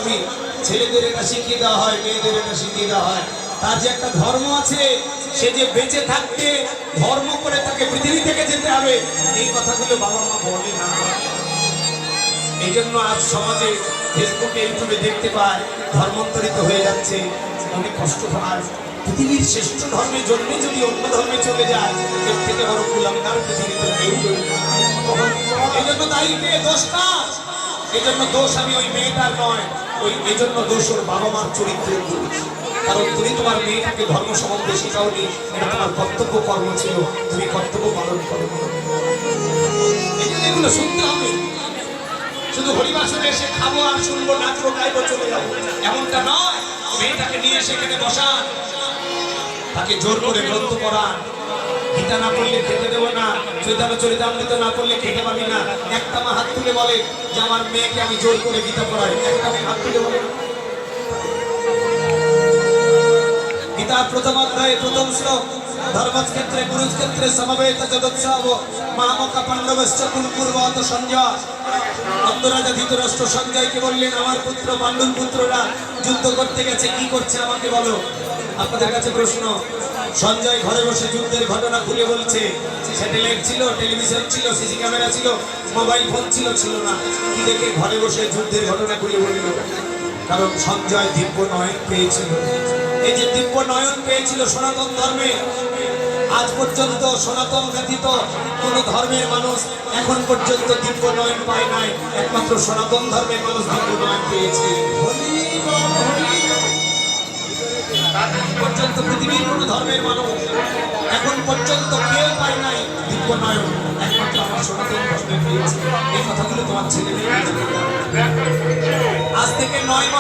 করি, ছেলেদের এটা শিখিয়ে দেওয়া হয়, মেয়েদের এটা শিখিয়ে দেওয়া হয়। তার যে একটা ধর্ম আছে, সে যে বেঁচে থাকতে ধর্ম করে তাকে পৃথিবী থেকে যেতে হবে, এই কথাগুলো বাবা মা বলে না। এই জন্য আজ সমাজে ফেসবুকে ইউটিউবে দেখতে পায় ধর্মান্তরিত হয়ে যাচ্ছে, অনেক কষ্ট পায়। পৃথিবীর শ্রেষ্ঠ ধর্মে জন্মে যদি অন্য ধর্মে চলে যায়, এর থেকে বড় কুলাঙ্গার পৃথিবীতে কেউ নেই। এই জন্য দায়ী কে? দোষ কার? এই জন্য দোষ আমি ওই মেয়েটার নয়, এই জন্য দোষ ওর বাবা মার চরিত্রের দোষ। কারণ তুমি তোমার মেয়েটাকে ধর্ম সম্বন্ধে শেখাওনি, এটা তোমার কর্তব্য কর্ম ছিল, তুমি কর্তব্য পালন করো। এই জন্য এগুলো শুনতে হবে। শুধু হরিবাসনে এসে খাবো আর শুনবো, নাচবো, গাইবো, চলে যাবো, এমনটা নয়। মেয়েটাকে নিয়ে সেখানে বসান, তাকে জোর করে গ্রন্থ পড়ান। গীতা না পড়লে খেতে দেবো না, চৈতন্য চরিতামৃত না পড়লে খেতে পাবি না। একটা মা হাত তুলে বলে যে আমার মেয়েকে আমি জোর করে গীতা পড়াই, একটা মেয়ে হাত তুলে বলে। গীতার প্রথম অধ্যায়ে প্রথম শ্লোক, ধর্মক্ষেত্রে কুরুক্ষেত্রে সমবেত যদোৎসব মামকা পাণ্ডবশ্চ কুলকুর্বত সঞ্জয়। অন্ধরাজা ধৃতরাষ্ট্র সঞ্জয়কে বললেন, আমার পুত্র পাণ্ডুর পুত্ররা যুদ্ধ করতে গেছে, কি করছে আমাকে বলো। আপনাদের কাছে প্রশ্ন, সঞ্জয় ঘরে বসে যুদ্ধের ঘটনা খুলে বলছে। স্যাটেলাইট ছিল, টেলিভিশন ছিল, সিসি ক্যামেরা ছিল, মোবাইল ফোন ছিল? ছিল না। কি দেখে ঘরে বসে যুদ্ধের ঘটনা খুলে বলল? কারণ সঞ্জয় দিব্য নয়ন পেয়েছিল। এই যে দিব্য নয়ন পেয়েছিল সনাতন ধর্মে, আজ পর্যন্ত সনাতন ব্যতীত কোন ধর্মের মানুষ এখন পর্যন্ত দিব্য নয়ন পায় নাই। একমাত্র সনাতন ধর্মের মানুষ দিব্য নয়ন পেয়েছে। পর্যন্ত পৃথিবীর কোন ধর্মের মানুষ এখন পর্যন্ত কেউ পায় নাই দিব্য নয়ন, একমাত্র আমার সনাতন ধর্মে পেয়েছে। এই কথাগুলো তোমার ছেলে মেয়ে আজ থেকে 9